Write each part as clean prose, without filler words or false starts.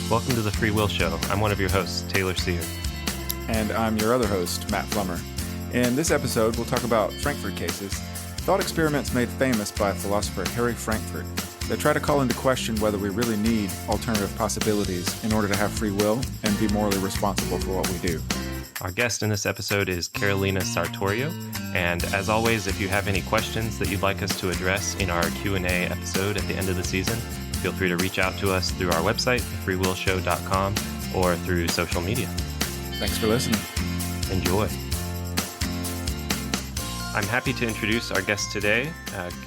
Welcome to the Free Will Show. I'm one of your hosts, Taylor Sear. And I'm your other host, Matt Flummer. In this episode, we'll talk about Frankfurt cases, thought experiments made famous by philosopher Harry Frankfurt that try to call into question whether we really need alternative possibilities in order to have free will and be morally responsible for what we do. Our guest in this episode is Carolina Sartorio, and as always, if you have any questions that you'd like us to address in our Q&A episode at the end of the season, feel free to reach out to us through our website, freewillshow.com, or through social media. Thanks for listening. Enjoy. I'm happy to introduce our guest today,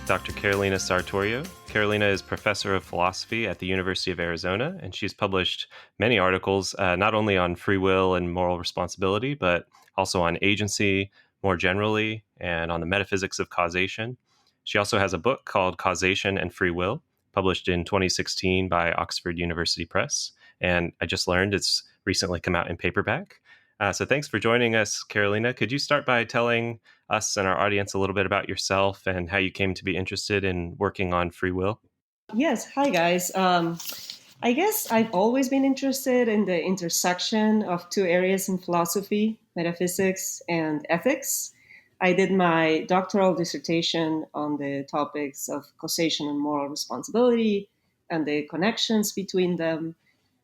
Dr. Carolina Sartorio. Carolina is professor of philosophy at the University of Arizona, and she's published many articles, not only on free will and moral responsibility, but also on agency more generally, and on the metaphysics of causation. She also has a book called Causation and Free Will, published in 2016 by Oxford University Press, and I just learned it's recently come out in paperback. So thanks for joining us, Carolina. Could you start by telling us and our audience a little bit about yourself and how you came to be interested in working on free will? Yes. Hi, guys. I guess I've always been interested in the intersection of two areas in philosophy, metaphysics and ethics. I did my doctoral dissertation on the topics of causation and moral responsibility and the connections between them.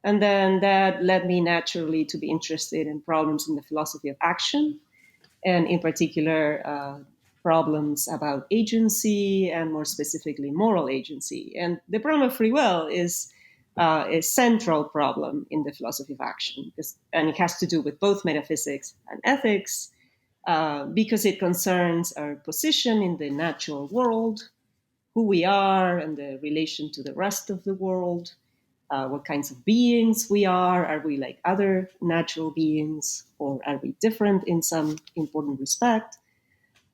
And then that led me naturally to be interested in problems in the philosophy of action, and in particular, problems about agency and more specifically moral agency. And the problem of free will is a central problem in the philosophy of action, and it has to do with both metaphysics and ethics, because it concerns our position in the natural world, who we are and the relation to the rest of the world, what kinds of beings we are. Are we like other natural beings, or are we different in some important respect?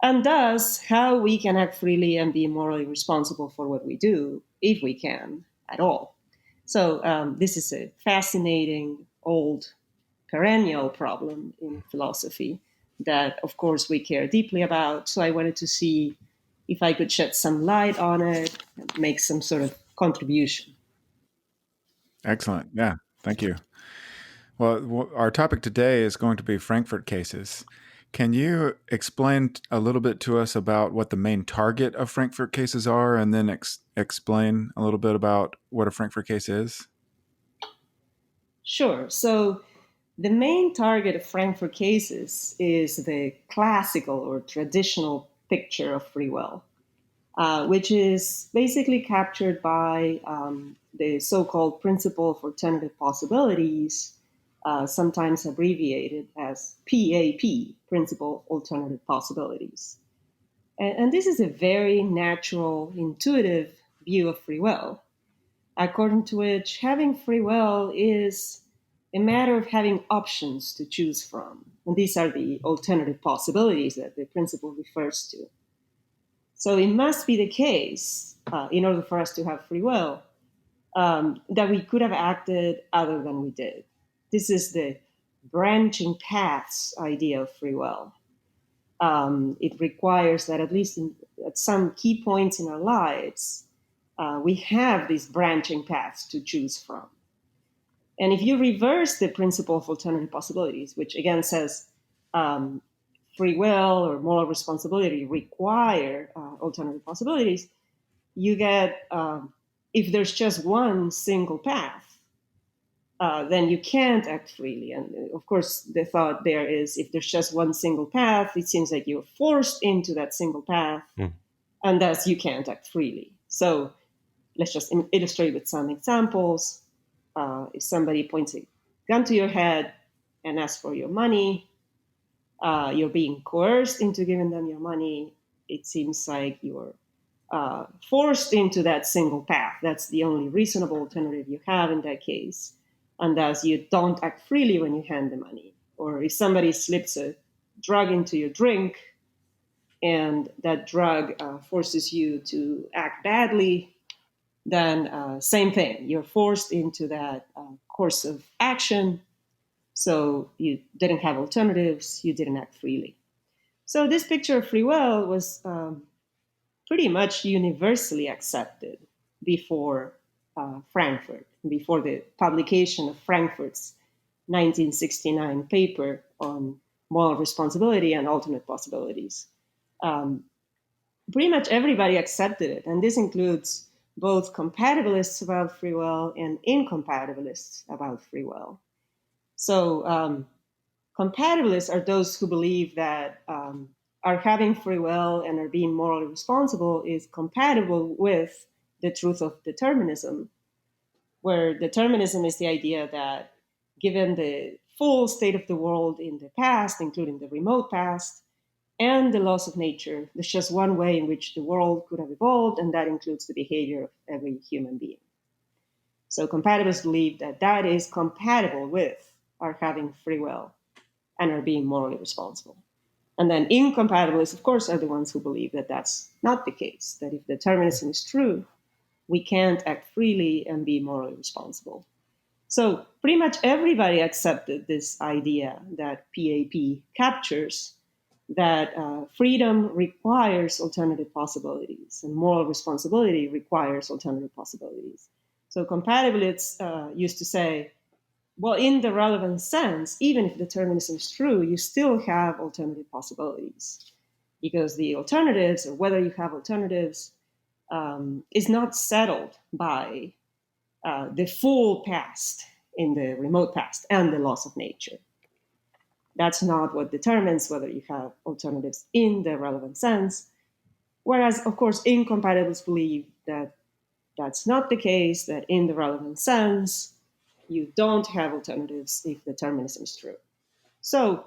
And thus, how we can act freely and be morally responsible for what we do, if we can at all. So this is a fascinating, old, perennial problem in philosophy that, of course, we care deeply about. So I wanted to see if I could shed some light on it and make some sort of contribution. Excellent. Yeah, thank you. Well, our topic today is going to be Frankfurt cases. Can you explain a little bit to us about what the main target of Frankfurt cases are, and then explain a little bit about what a Frankfurt case is? Sure. So the main target of Frankfurt cases is the classical or traditional picture of free will, which is basically captured by the so-called principle of alternative possibilities, sometimes abbreviated as PAP, Principle of Alternative Possibilities. And this is a very natural, intuitive view of free will, according to which having free will is a matter of having options to choose from. And these are the alternative possibilities that the principle refers to. So it must be the case, in order for us to have free will, that we could have acted other than we did. This is the branching paths idea of free will. It requires that at least at some key points in our lives, we have these branching paths to choose from. And if you reverse the principle of alternative possibilities, which again says free will or moral responsibility require alternative possibilities, you get, if there's just one single path, then you can't act freely. And of course, the thought there is if there's just one single path, it seems like you're forced into that single path, and thus you can't act freely. So let's just illustrate with some examples. If somebody points a gun to your head and asks for your money, you're being coerced into giving them your money. It seems like you're forced into that single path. That's the only reasonable alternative you have in that case. And thus you don't act freely when you hand the money. Or if somebody slips a drug into your drink and that drug forces you to act badly, then same thing. You're forced into that course of action. So you didn't have alternatives. You didn't act freely. So this picture of free will was pretty much universally accepted before Frankfurt, before the publication of Frankfurt's 1969 paper on moral responsibility and alternate possibilities. Pretty much everybody accepted it, and this includes both compatibilists about free will and incompatibilists about free will. So compatibilists are those who believe that our having free will and our being morally responsible is compatible with the truth of determinism, where determinism is the idea that given the full state of the world in the past, including the remote past, and the laws of nature, there's just one way in which the world could have evolved, and that includes the behavior of every human being. So compatibilists believe that that is compatible with our having free will and our being morally responsible. And then incompatibilists, of course, are the ones who believe that that's not the case, that if determinism is true, we can't act freely and be morally responsible. So pretty much everybody accepted this idea that PAP captures, that freedom requires alternative possibilities and moral responsibility requires alternative possibilities. So compatibilists used to say, well, in the relevant sense, even if determinism is true, you still have alternative possibilities, because the alternatives, or whether you have alternatives, is not settled by the full past in the remote past and the laws of nature. That's not what determines whether you have alternatives in the relevant sense. Whereas, of course, incompatibilists believe that that's not the case, that in the relevant sense, you don't have alternatives if determinism is true. So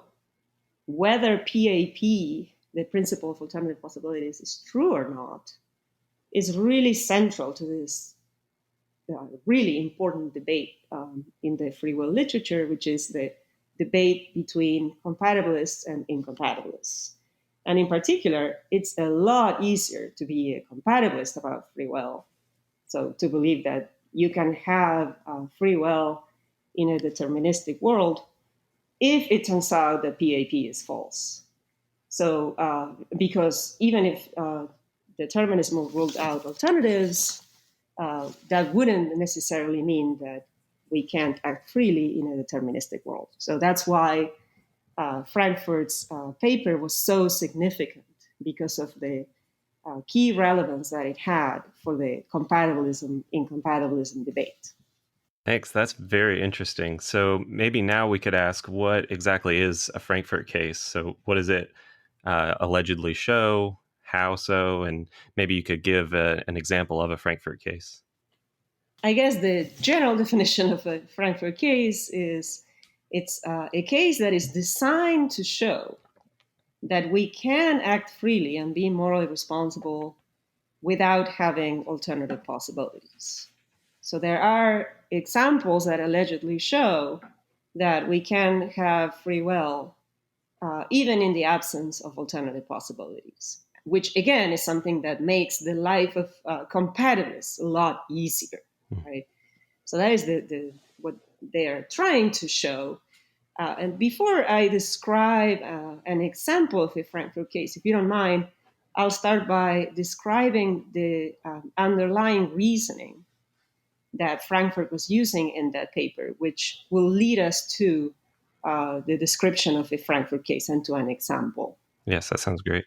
whether PAP, the principle of alternative possibilities, is true or not, is really central to this really important debate in the free will literature, which is the debate between compatibilists and incompatibilists. And in particular, it's a lot easier to be a compatibilist about free will. So to believe that you can have free will in a deterministic world if it turns out that PAP is false. So because even if determinism ruled out alternatives, that wouldn't necessarily mean that we can't act freely in a deterministic world. So that's why Frankfurt's paper was so significant, because of the key relevance that it had for the compatibilism-incompatibilism debate. Thanks. That's very interesting. So maybe now we could ask, what exactly is a Frankfurt case? So what does it allegedly show? How so? And maybe you could give an example of a Frankfurt case. I guess the general definition of a Frankfurt case is it's a case that is designed to show that we can act freely and be morally responsible without having alternative possibilities. So there are examples that allegedly show that we can have free will even in the absence of alternative possibilities, which again is something that makes the life of compatibilists a lot easier, right? So that is what they are trying to show. And before I describe an example of a Frankfurt case, if you don't mind, I'll start by describing the underlying reasoning that Frankfurt was using in that paper, which will lead us to the description of a Frankfurt case and to an example. Yes, that sounds great.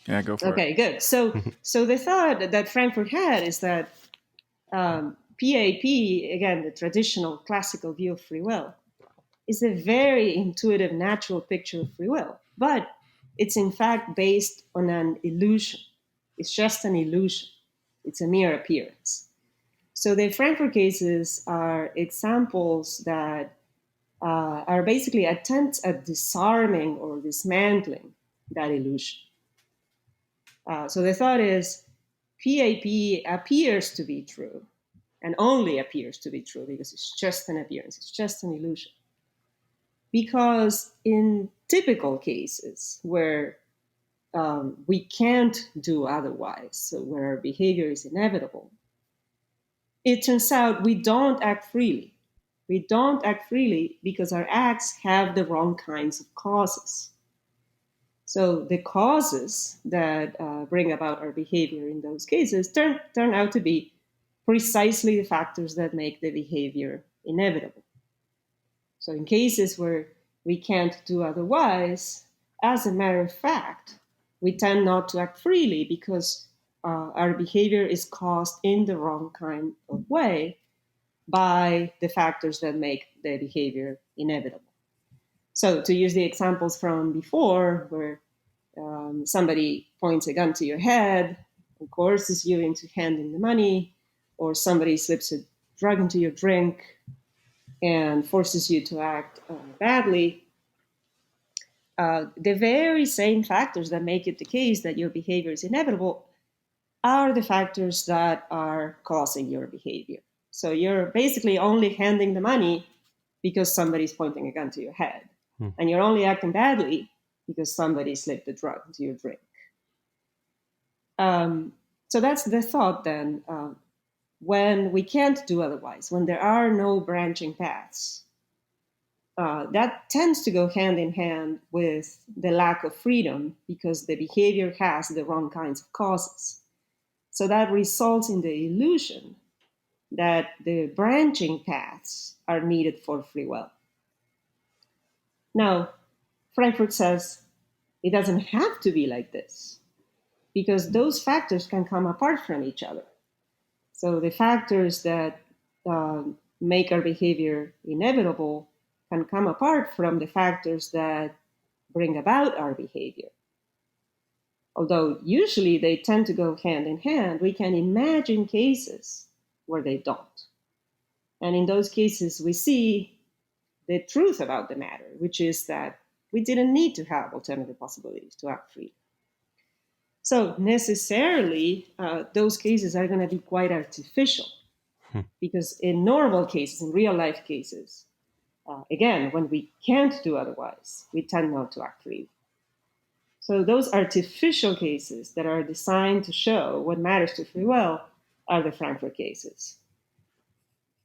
Yeah, go for it. Okay, good. So the thought that Frankfurt had is that PAP, again, the traditional classical view of free will, is a very intuitive, natural picture of free will, but it's in fact based on an illusion. It's just an illusion. It's a mere appearance. So the Frankfurt cases are examples that are basically attempts at disarming or dismantling that illusion. So the thought is PAP appears to be true, and only appears to be true because it's just an appearance, it's just an illusion. Because in typical cases where we can't do otherwise, so where our behavior is inevitable, it turns out we don't act freely. We don't act freely because our acts have the wrong kinds of causes. So the causes that bring about our behavior in those cases turn out to be precisely the factors that make the behavior inevitable. So in cases where we can't do otherwise, as a matter of fact, we tend not to act freely because our behavior is caused in the wrong kind of way by the factors that make the behavior inevitable. So to use the examples from before, where somebody points a gun to your head and coerces you into handing the money, or somebody slips a drug into your drink and forces you to act badly, the very same factors that make it the case that your behavior is inevitable are the factors that are causing your behavior. So you're basically only handing the money because somebody's pointing a gun to your head. And you're only acting badly because somebody slipped a drug into your drink. So that's the thought then. When we can't do otherwise, when there are no branching paths, that tends to go hand in hand with the lack of freedom because the behavior has the wrong kinds of causes. So that results in the illusion that the branching paths are needed for free will. Now, Frankfurt says it doesn't have to be like this because those factors can come apart from each other. So the factors that make our behavior inevitable can come apart from the factors that bring about our behavior. Although usually they tend to go hand in hand, we can imagine cases where they don't. And in those cases, we see the truth about the matter, which is that we didn't need to have alternative possibilities to act freely. So necessarily, those cases are going to be quite artificial because in normal cases, in real life cases, again, when we can't do otherwise, we tend not to act freely. So those artificial cases that are designed to show what matters to free will are the Frankfurt cases.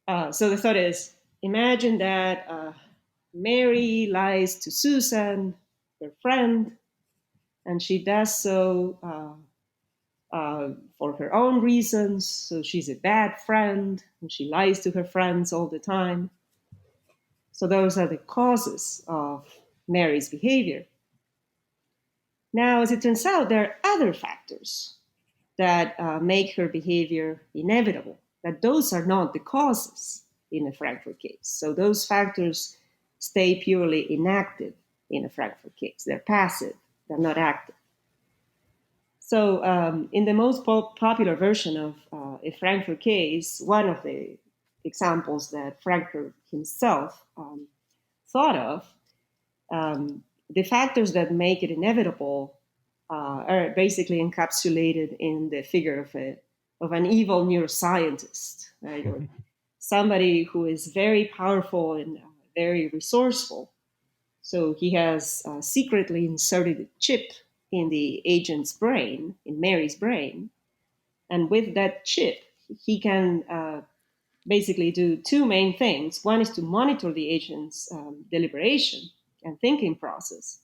So the thought is, imagine that Mary lies to Susan, her friend, and she does so for her own reasons. So she's a bad friend, and she lies to her friends all the time. So those are the causes of Mary's behavior. Now, as it turns out, there are other factors that make her behavior inevitable, that those are not the causes in a Frankfurt case. So those factors stay purely inactive in a Frankfurt case. They're passive, they're not active. So in the most popular version of a Frankfurt case, one of the examples that Frankfurt himself thought of, the factors that make it inevitable are basically encapsulated in the figure of an evil neuroscientist, right? Or somebody who is very powerful and very resourceful. So he has secretly inserted a chip in the agent's brain, in Mary's brain, and with that chip, he can basically do two main things. One is to monitor the agent's deliberation and thinking process.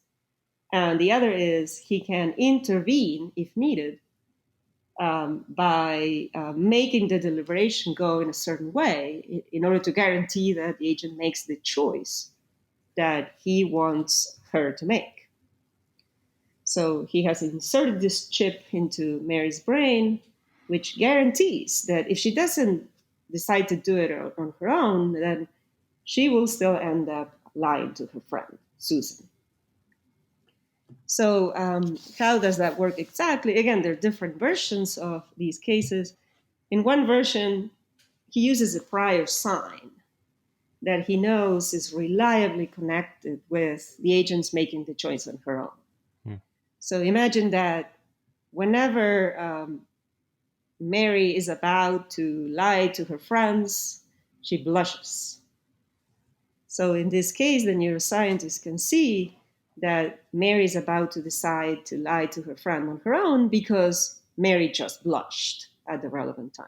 And the other is he can intervene, if needed, by making the deliberation go in a certain way in order to guarantee that the agent makes the choice that he wants her to make. So he has inserted this chip into Mary's brain, which guarantees that if she doesn't decide to do it on her own, then she will still end up lying to her friend, Susan. So how does that work exactly? Again, there are different versions of these cases. In one version, he uses a prior sign that he knows is reliably connected with the agent's making the choice on her own. So imagine that whenever Mary is about to lie to her friends, she blushes. So in this case, the neuroscientist can see that Mary is about to decide to lie to her friend on her own because Mary just blushed at the relevant time.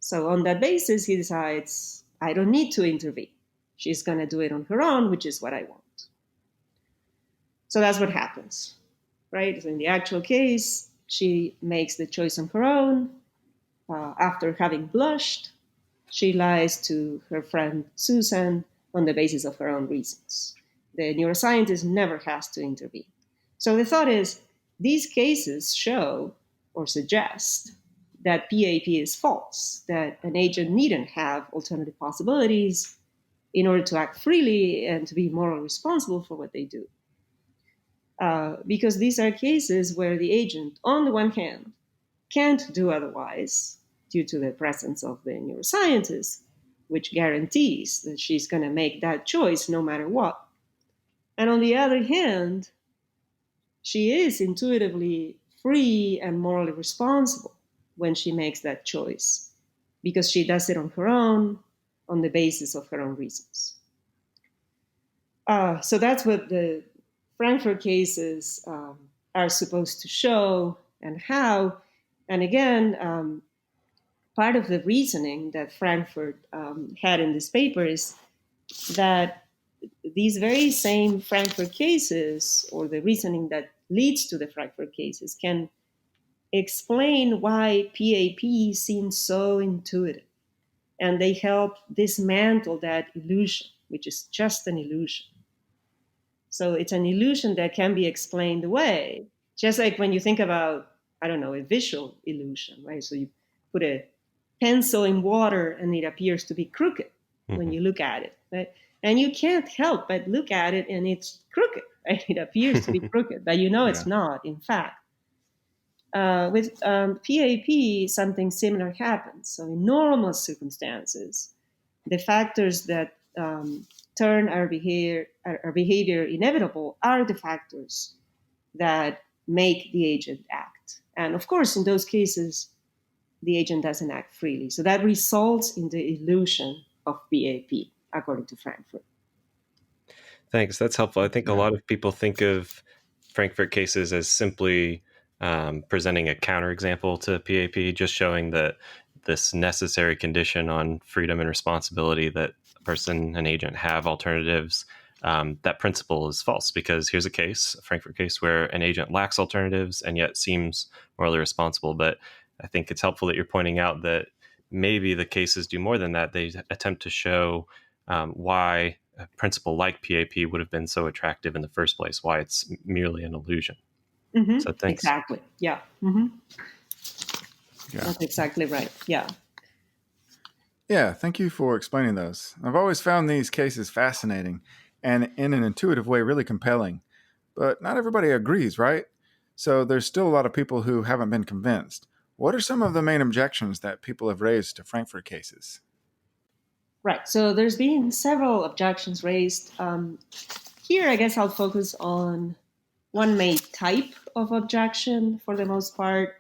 So on that basis, he decides, I don't need to intervene. She's going to do it on her own, which is what I want. So that's what happens, right? So in the actual case, she makes the choice on her own. after having blushed, she lies to her friend Susan on the basis of her own reasons. The neuroscientist never has to intervene. So the thought is, these cases show or suggest that PAP is false, that an agent needn't have alternative possibilities in order to act freely and to be morally responsible for what they do. Because these are cases where the agent, on the one hand, can't do otherwise due to the presence of the neuroscientist, which guarantees that she's going to make that choice no matter what. And on the other hand, she is intuitively free and morally responsible when she makes that choice because she does it on her own, on the basis of her own reasons. So that's what the Frankfurt cases are supposed to show and how. And again, part of the reasoning that Frankfurt had in this paper is that these very same Frankfurt cases, or the reasoning that leads to the Frankfurt cases, can explain why PAP seems so intuitive. And they help dismantle that illusion, which is just an illusion. So it's an illusion that can be explained away, just like when you think about, I don't know, a visual illusion, right? So you put a pencil in water and it appears to be crooked when you look at it, right? And you can't help but look at it and it's crooked, right? It appears to be crooked, but you know it's not, in fact. With PAP, something similar happens. So in normal circumstances, the factors that turn our behavior inevitable are the factors that make the agent act. And of course, in those cases, the agent doesn't act freely. So that results in the illusion of PAP, according to Frankfurt. Thanks. That's helpful. I think a lot of people think of Frankfurt cases as simply presenting a counterexample to PAP, just showing that this necessary condition on freedom and responsibility that a person, an agent, have alternatives, that principle is false, because here's a Frankfurt case, where an agent lacks alternatives and yet seems morally responsible. But I think it's helpful that you're pointing out that maybe the cases do more than that. They attempt to show why a principle like PAP would have been so attractive in the first place, why it's merely an illusion. Mm-hmm. So thanks. Exactly. Yeah. Mm-hmm. Yeah. That's exactly right. Yeah. Yeah, thank you for explaining those. I've always found these cases fascinating and in an intuitive way really compelling. But not everybody agrees, right? So there's still a lot of people who haven't been convinced. What are some of the main objections that people have raised to Frankfurt cases? Right. So there's been several objections raised. Here, I guess I'll focus on one main type of objection for the most part.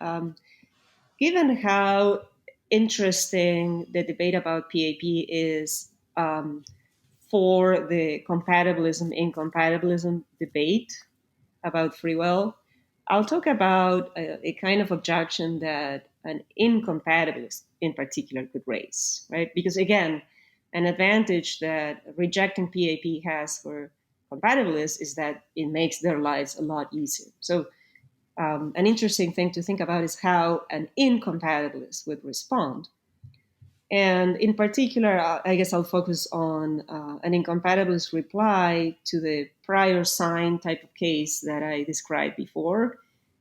Given how interesting the debate about PAP is for the compatibilism-incompatibilism debate about free will, I'll talk about a kind of objection that an incompatibilist in particular could raise, right? Because again, an advantage that rejecting PAP has for compatibilists is that it makes their lives a lot easier. So an interesting thing to think about is how an incompatibilist would respond. And in particular, I guess I'll focus on an incompatibilist reply to the prior sign type of case that I described before,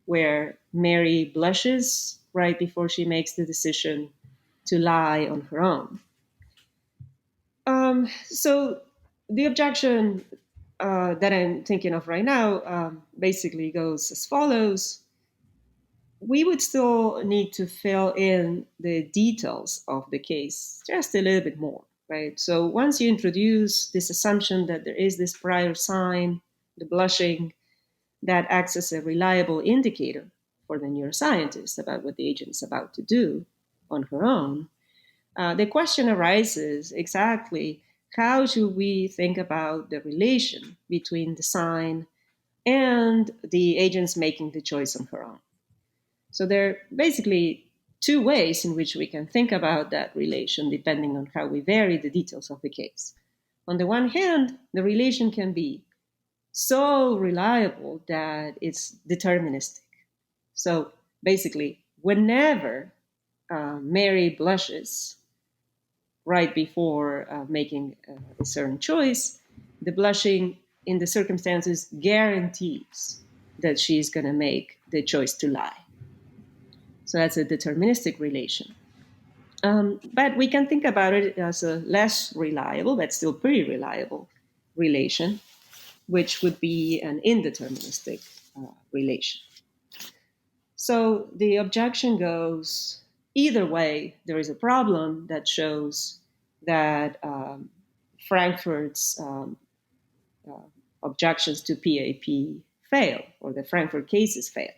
where Mary blushes right before she makes the decision to lie on her own. So the objection that I'm thinking of right now basically goes as follows. We would still need to fill in the details of the case just a little bit more, right? So once you introduce this assumption that there is this prior sign, the blushing, that acts as a reliable indicator for the neuroscientist about what the agent is about to do on her own, the question arises exactly how should we think about the relation between the sign and the agent's making the choice on her own? So there are basically two ways in which we can think about that relation, depending on how we vary the details of the case. On the one hand, the relation can be so reliable that it's deterministic. So basically, whenever Mary blushes right before making a certain choice, the blushing in the circumstances guarantees that she's going to make the choice to lie. So that's a deterministic relation. But we can think about it as a less reliable, but still pretty reliable relation, which would be an indeterministic relation. So the objection goes, either way, there is a problem that shows that Frankfurt's objections to PAP fail, or the Frankfurt cases fail.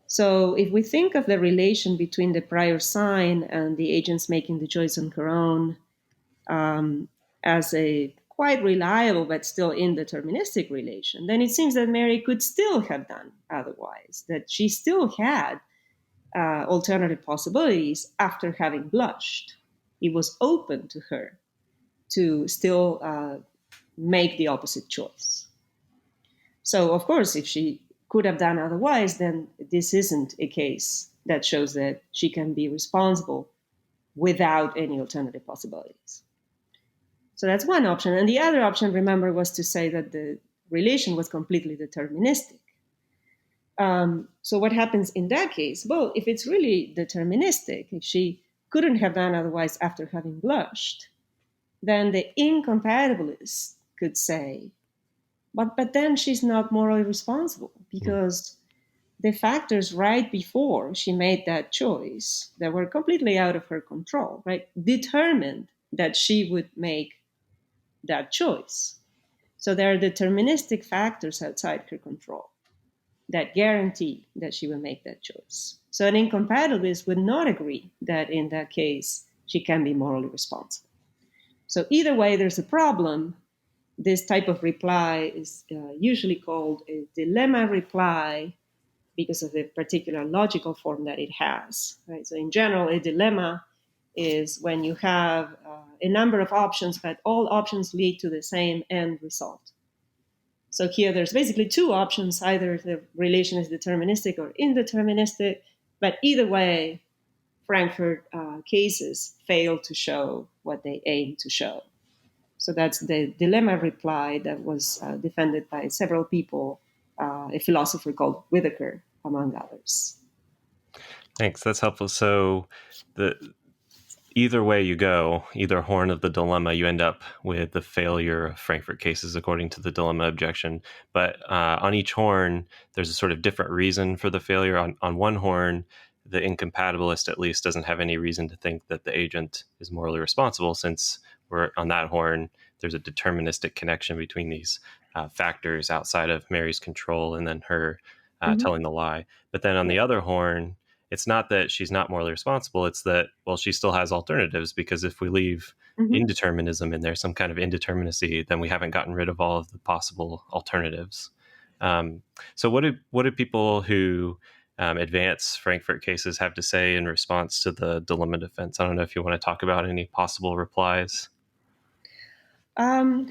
So if we think of the relation between the prior sign and the agent's making the choice on her own as a quite reliable but still indeterministic relation, then it seems that Mary could still have done otherwise, that she still had alternative possibilities after having blushed. It was open to her to still make the opposite choice. So, of course, if she could have done otherwise, then this isn't a case that shows that she can be responsible without any alternative possibilities. So that's one option. And the other option, remember, was to say that the relation was completely deterministic. So what happens in that case? Well, if it's really deterministic, if she couldn't have done otherwise after having blushed, then the incompatibilist could say, but then she's not morally responsible because the factors right before she made that choice that were completely out of her control, right, determined that she would make that choice. So there are deterministic factors outside her control that guarantee that she will make that choice. So an incompatibilist would not agree that in that case she can be morally responsible. So either way, there's a problem. This type of reply is usually called a dilemma reply because of the particular logical form that it has. Right? So in general, a dilemma is when you have a number of options, but all options lead to the same end result. So here there's basically two options. Either the relation is deterministic or indeterministic, but either way, Frankfurt cases fail to show what they aim to show. So that's the dilemma reply that was defended by several people, a philosopher called Whittaker, among others. Thanks. That's helpful. So either way you go, either horn of the dilemma, you end up with the failure of Frankfurt cases according to the dilemma objection. But on each horn, there's a sort of different reason for the failure. On one horn, the incompatibilist at least doesn't have any reason to think that the agent is morally responsible, since we're on that horn, there's a deterministic connection between these factors outside of Mary's control and then her telling the lie. But then on the other horn, it's not that she's not morally responsible. It's that, well, she still has alternatives, because if we leave indeterminism in there, some kind of indeterminacy, then we haven't gotten rid of all of the possible alternatives. So what do people who advance Frankfurt cases have to say in response to the dilemma defense? I don't know if you want to talk about any possible replies. Well,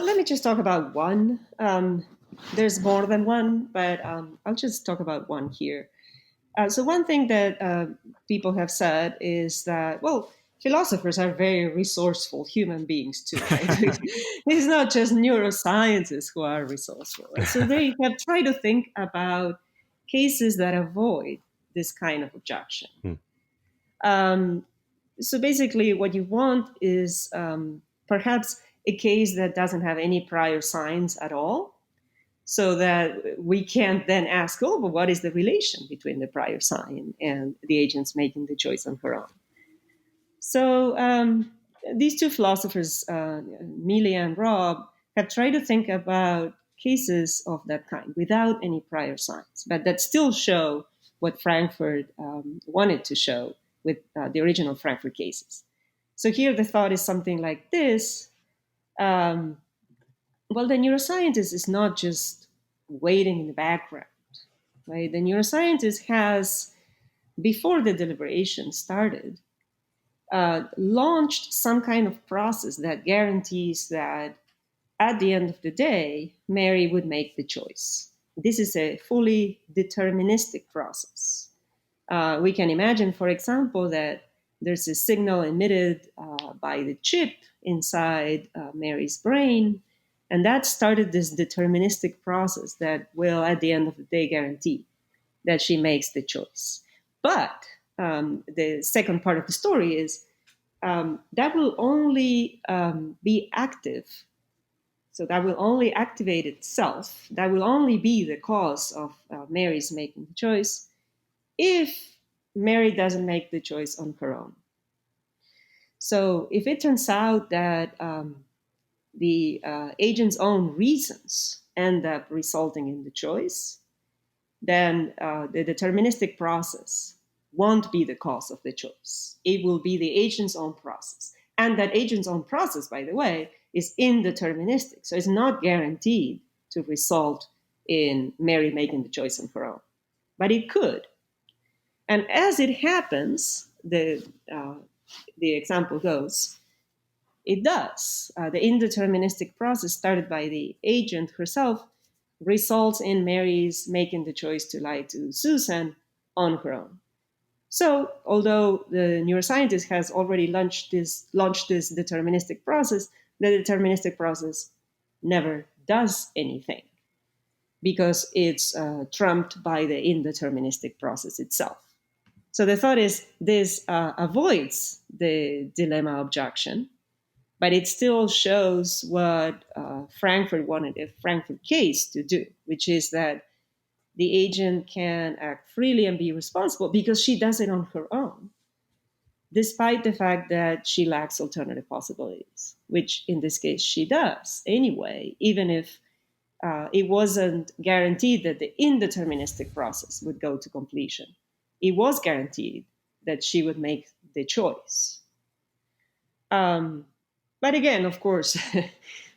let me just talk about one. There's more than one, but I'll just talk about one here. So one thing that people have said is that, well, philosophers are very resourceful human beings too. Right? It's not just neuroscientists who are resourceful. Right? So they have tried to think about cases that avoid this kind of objection. So basically what you want is perhaps a case that doesn't have any prior signs at all, so that we can't then ask, oh, but what is the relation between the prior sign and the agent's making the choice on her own? So these two philosophers, Millie and Robb, have tried to think about cases of that kind without any prior signs, but that still show what Frankfurt wanted to show with the original Frankfurt cases. So here the thought is something like this. Well, the neuroscientist is not just waiting in the background, right? The neuroscientist has, before the deliberation started, launched some kind of process that guarantees that at the end of the day, Mary would make the choice. This is a fully deterministic process. We can imagine, for example, that there's a signal emitted by the chip inside Mary's brain, and that started this deterministic process that will, at the end of the day, guarantee that she makes the choice. But the second part of the story is that will only be active. So that will only activate itself. That will only be the cause of Mary's making the choice if Mary doesn't make the choice on her own. So if it turns out that the agent's own reasons end up resulting in the choice, then the deterministic process won't be the cause of the choice. It will be the agent's own process. And that agent's own process, by the way, is indeterministic. So it's not guaranteed to result in Mary making the choice on her own. But it could. And as it happens, the example goes, it does. The indeterministic process started by the agent herself results in Mary's making the choice to lie to Susan on her own. So, although the neuroscientist has already launched this deterministic process, the deterministic process never does anything because it's trumped by the indeterministic process itself. So the thought is this avoids the dilemma objection, but it still shows what Frankfurt wanted a Frankfurt case to do, which is that the agent can act freely and be responsible because she does it on her own, despite the fact that she lacks alternative possibilities, which in this case she does anyway, even if it wasn't guaranteed that the indeterministic process would go to completion. It was guaranteed that she would make the choice. But again, of course,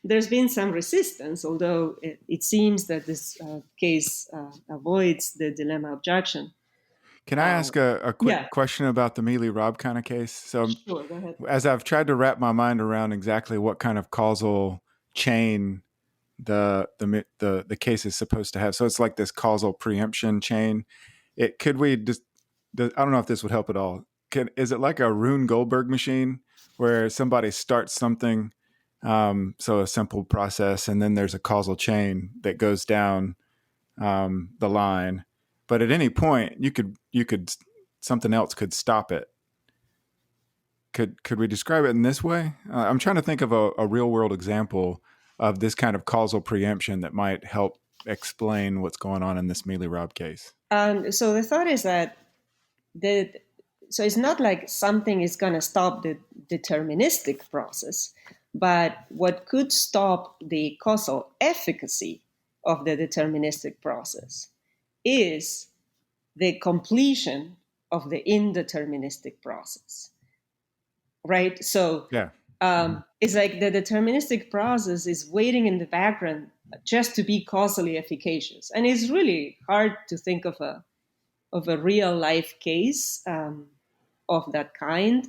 there's been some resistance, although it seems that this case avoids the dilemma objection. Can I ask a quick question about the Mealy-Robb kind of case? So, sure, go ahead. As I've tried to wrap my mind around exactly what kind of causal chain the case is supposed to have, so it's like this causal preemption chain. I don't know if this would help at all. Is it like a Rune Goldberg machine where somebody starts something, so a simple process, and then there's a causal chain that goes down the line, but at any point you could something else could stop it. Could we describe it in this way? I'm trying to think of a real world example of this kind of causal preemption that might help explain what's going on in this Mealy-Robb case. So the thought is that so it's not like something is going to stop the deterministic process, but what could stop the causal efficacy of the deterministic process is the completion of the indeterministic process, right? So it's like the deterministic process is waiting in the background just to be causally efficacious. And it's really hard to think of a real life case of that kind.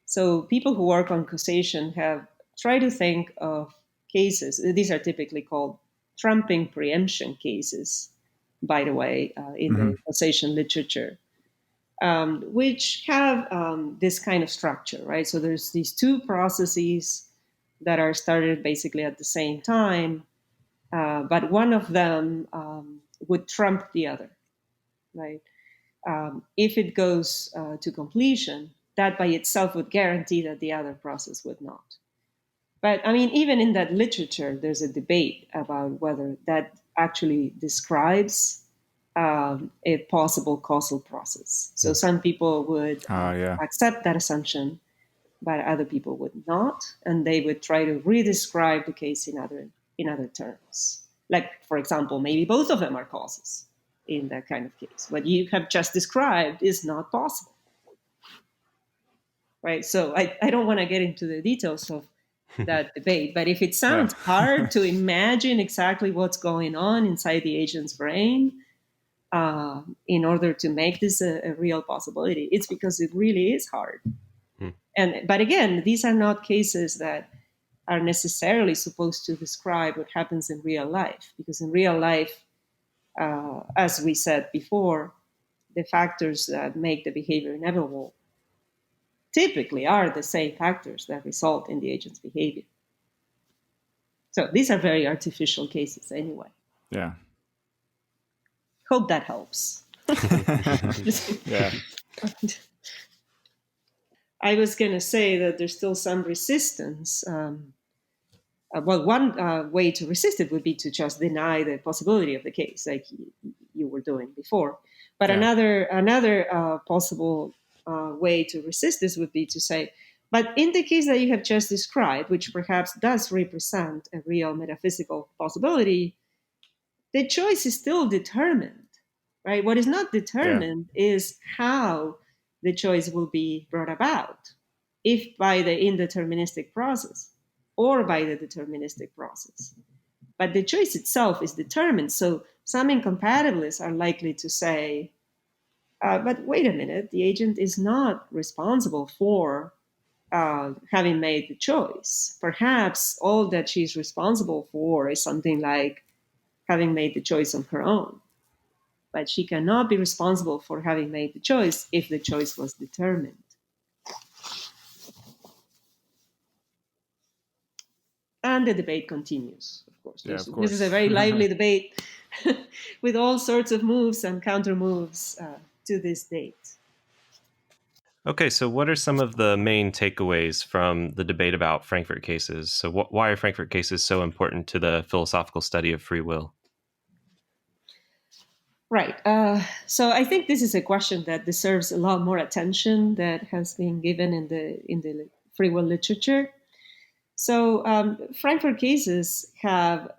So people who work on causation have tried to think of cases. These are typically called trumping preemption cases, by the way, in the causation literature, which have this kind of structure, right? So there's these two processes that are started basically at the same time, but one of them would trump the other, right? If it goes to completion, that by itself would guarantee that the other process would not. But I mean, even in that literature, there's a debate about whether that actually describes a possible causal process. So some people would accept that assumption, but other people would not, and they would try to redescribe the case in other terms. Like, for example, maybe both of them are causes in that kind of case. What you have just described is not possible, right? So I don't want to get into the details of that debate, but if it sounds hard to imagine exactly what's going on inside the agent's brain in order to make this a real possibility, it's because it really is hard. But again, these are not cases that are necessarily supposed to describe what happens in real life, because in real life, as we said before, the factors that make the behavior inevitable typically are the same factors that result in the agent's behavior. So these are very artificial cases anyway. Yeah. Hope that helps. Yeah. I was going to say that there's still some resistance. One way to resist it would be to just deny the possibility of the case, like you were doing before. But Yeah. another possible way to resist this would be to say, but in the case that you have just described, which perhaps does represent a real metaphysical possibility, the choice is still determined, right? What is not determined is how the choice will be brought about, if by the indeterministic process or by the deterministic process. But the choice itself is determined. So some incompatibilists are likely to say, but wait a minute, the agent is not responsible for having made the choice. Perhaps all that she's responsible for is something like having made the choice on her own. But she cannot be responsible for having made the choice if the choice was determined. And the debate continues, of course. Yeah, of This course. is a very lively debate with all sorts of moves and counter moves to this date. Okay, so what are some of the main takeaways from the debate about Frankfurt cases? So why are Frankfurt cases so important to the philosophical study of free will? Right. So I think this is a question that deserves a lot more attention that has been given in the free will literature. So Frankfurt cases have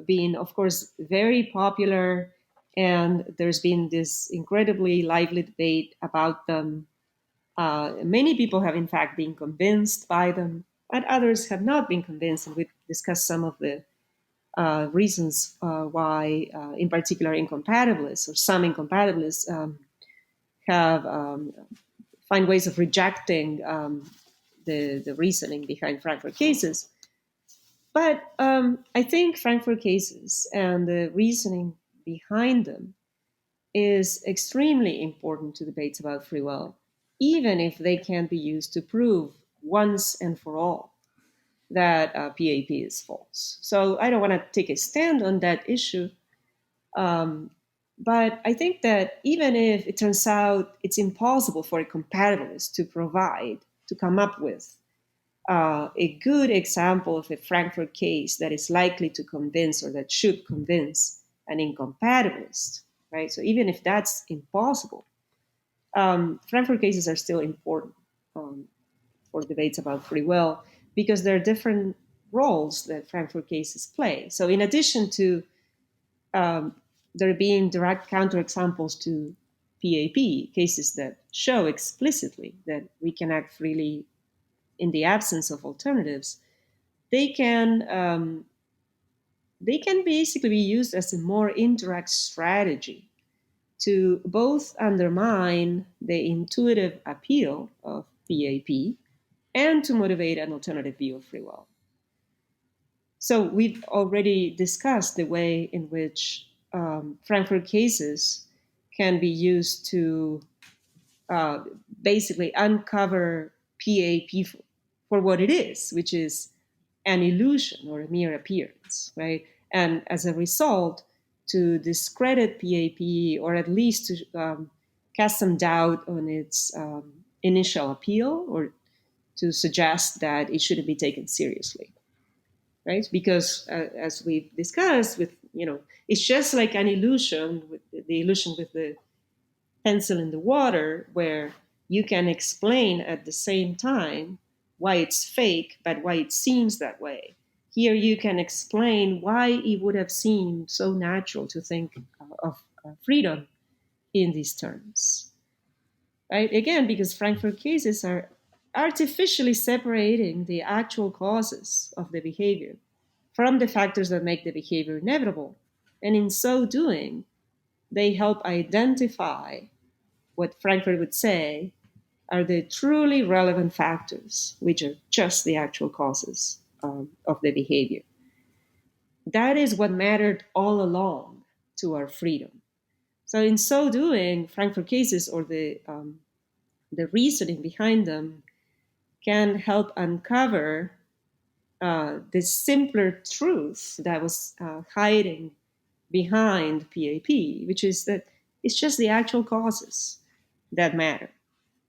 been, of course, very popular, and there's been this incredibly lively debate about them. Many people have, in fact, been convinced by them, and others have not been convinced. And we've discussed some of the reasons why, in particular, incompatibilists or some incompatibilists have find ways of rejecting the reasoning behind Frankfurt cases. But I think Frankfurt cases and the reasoning behind them is extremely important to debates about free will, even if they can be used to prove once and for all that PAP is false. So I don't want to take a stand on that issue. But I think that even if it turns out it's impossible for a compatibilist to come up with a good example of a Frankfurt case that is likely to convince or that should convince an incompatibilist, right? So even if that's impossible, Frankfurt cases are still important for debates about free will because there are different roles that Frankfurt cases play. So in addition to there being direct counterexamples to PAP, cases that show explicitly that we can act freely in the absence of alternatives, they can basically be used as a more indirect strategy to both undermine the intuitive appeal of PAP and to motivate an alternative view of free will. So we've already discussed the way in which Frankfurt cases can be used to basically uncover PAP for what it is, which is an illusion or a mere appearance, right? And as a result, to discredit PAP or at least to cast some doubt on its initial appeal or to suggest that it shouldn't be taken seriously, right? Because as we've discussed, it's just like an illusion, the illusion with the pencil in the water, where you can explain at the same time why it's fake, but why it seems that way. Here you can explain why it would have seemed so natural to think of freedom in these terms. Right? Again, because Frankfurt cases are artificially separating the actual causes of the behavior from the factors that make the behavior inevitable. And in so doing, they help identify what Frankfurt would say are the truly relevant factors, which are just the actual causes of the behavior. That is what mattered all along to our freedom. So in so doing, Frankfurt cases, or the reasoning behind them, can help uncover the simpler truth that was hiding behind PAP, which is that it's just the actual causes that matter.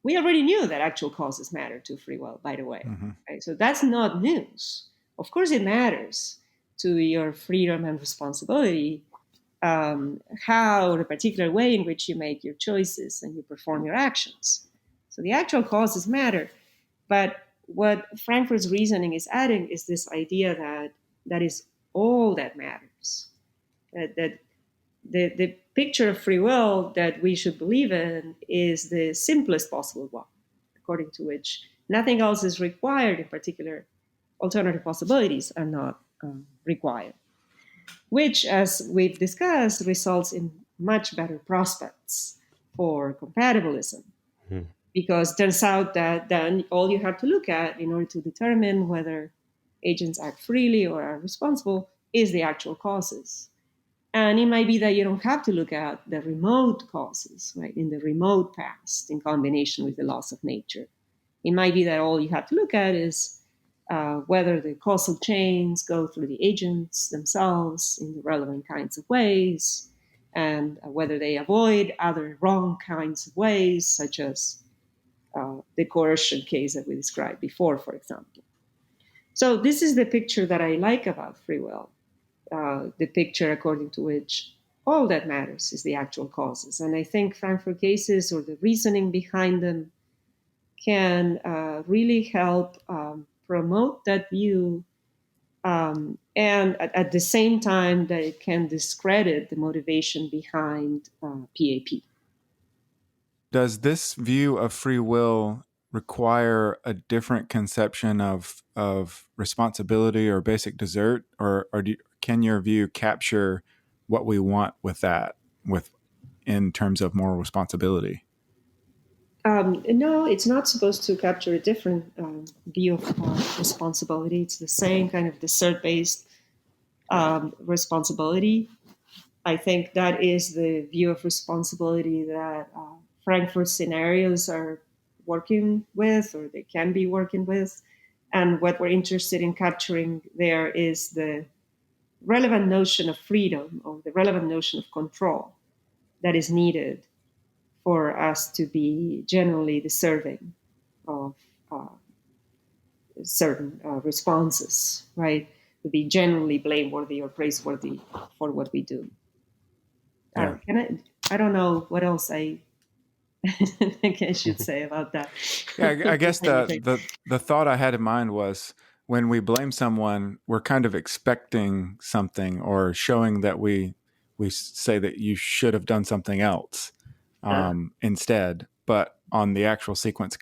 We already knew that actual causes matter to free will, by the way. Mm-hmm. Right? So that's not news. Of course, it matters to your freedom and responsibility, how the particular way in which you make your choices and you perform your actions. So the actual causes matter. But what Frankfurt's reasoning is adding is this idea that that is all that matters. That the picture of free will that we should believe in is the simplest possible one, according to which nothing else is required. In particular, alternative possibilities are not required, which, as we've discussed, results in much better prospects for compatibilism. Hmm. Because it turns out that then all you have to look at in order to determine whether agents act freely or are responsible is the actual causes. And it might be that you don't have to look at the remote causes, right, in the remote past in combination with the laws of nature. It might be that all you have to look at is whether the causal chains go through the agents themselves in the relevant kinds of ways, and whether they avoid other wrong kinds of ways, such as the coercion case that we described before, for example. So this is the picture that I like about free will, the picture according to which all that matters is the actual causes. And I think Frankfurt cases, or the reasoning behind them, can really help promote that view, and at the same time that it can discredit the motivation behind PAP. Does this view of free will require a different conception of responsibility or basic desert, or can your view capture what we want with that, with in terms of moral responsibility? No, it's not supposed to capture a different view of responsibility. It's the same kind of desert-based responsibility. I think that is the view of responsibility that Frankfurt scenarios are working with, or they can be working with. And what we're interested in capturing there is the relevant notion of freedom, or the relevant notion of control that is needed for us to be generally deserving of certain responses, right? To be generally blameworthy or praiseworthy for what we do. Yeah. I don't know what else I think I should say about that. Yeah, I guess the thought I had in mind was, when we blame someone, we're kind of expecting something, or showing that we say that you should have done something else instead. But on the actual sequence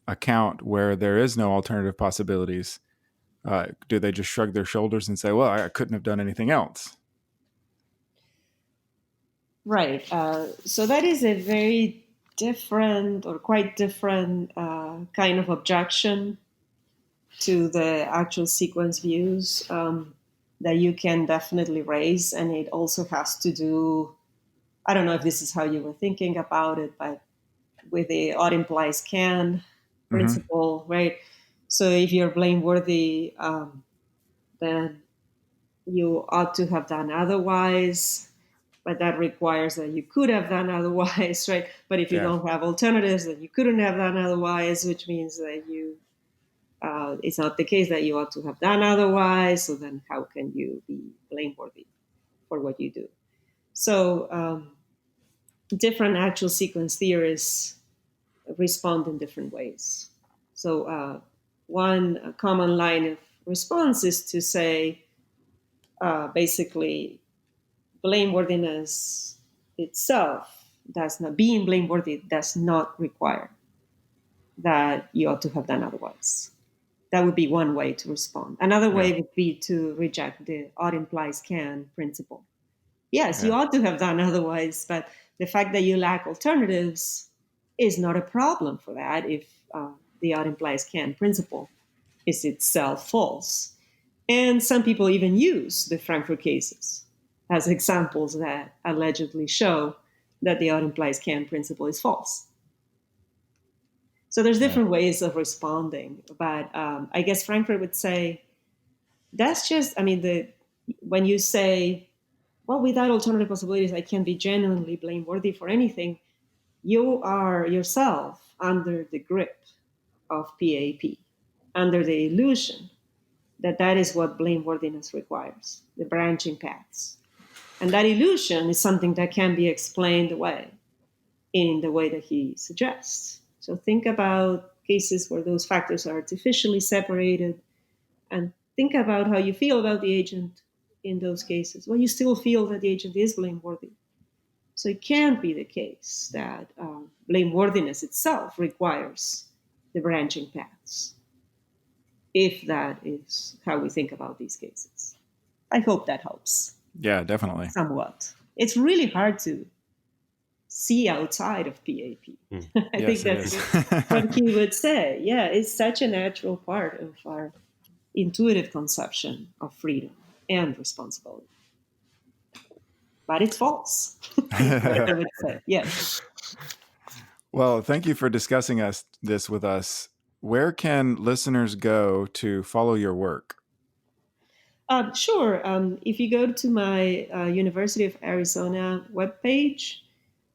account, where there is no alternative possibilities, do they just shrug their shoulders and say, well, I couldn't have done anything else? Right. So that is a very different, or quite different kind of objection to the actual sequence views that you can definitely raise. And it also has to do, I don't know if this is how you were thinking about it, but with the odd implies can principle, right? So if you're blameworthy, then you ought to have done otherwise, but that requires that you could have done otherwise, right? But if you don't have alternatives, then you couldn't have done otherwise, which means that it's not the case that you ought to have done otherwise. So then how can you be blameworthy for what you do? So different actual sequence theorists respond in different ways. So one common line of response is to say, basically, blameworthiness itself does not, being blameworthy does not require that you ought to have done otherwise. That would be one way to respond. Another way would be to reject the odd implies can principle. Yes, you ought to have done otherwise, but the fact that you lack alternatives is not a problem for that if the odd implies can principle is itself false. And some people even use the Frankfurt cases as examples that allegedly show that the out implies can principle is false. So there's different ways of responding, but I guess Frankfurt would say, that's just, when you say, well, without alternative possibilities, I can't be genuinely blameworthy for anything, you are yourself under the grip of PAP, under the illusion that that is what blameworthiness requires, the branching paths. And that illusion is something that can be explained away in the way that he suggests. So think about cases where those factors are artificially separated, and think about how you feel about the agent in those cases. Well, you still feel that the agent is blameworthy. So it can't be the case that blameworthiness itself requires the branching paths, if that is how we think about these cases. I hope that helps. Yeah, definitely. Somewhat. It's really hard to see outside of PAP. I think that's what he would say. Yeah, it's such a natural part of our intuitive conception of freedom and responsibility. But it's false. I would say. Yes. Well, thank you for discussing this with us. Where can listeners go to follow your work? Sure. If you go to my University of Arizona webpage,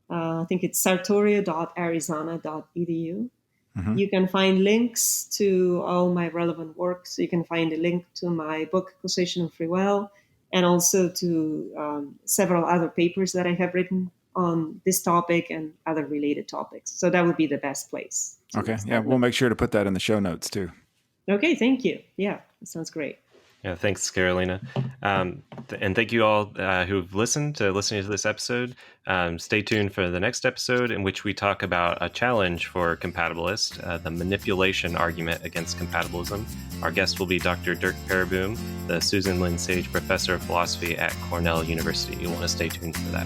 I think it's sartorio.arizona.edu. Mm-hmm. You can find links to all my relevant works. You can find a link to my book, Causation and Free Will, and also to several other papers that I have written on this topic and other related topics. So that would be the best place. Okay. Yeah, we'll make sure to put that in the show notes too. Okay, thank you. Yeah, that sounds great. Yeah, thanks, Carolina. And thank you all who've listened to this episode. Stay tuned for the next episode, in which we talk about a challenge for compatibilists, the manipulation argument against compatibilism. Our guest will be Dr. Dirk Pereboom, the Susan Lynn Sage Professor of Philosophy at Cornell University. You'll want to stay tuned for that.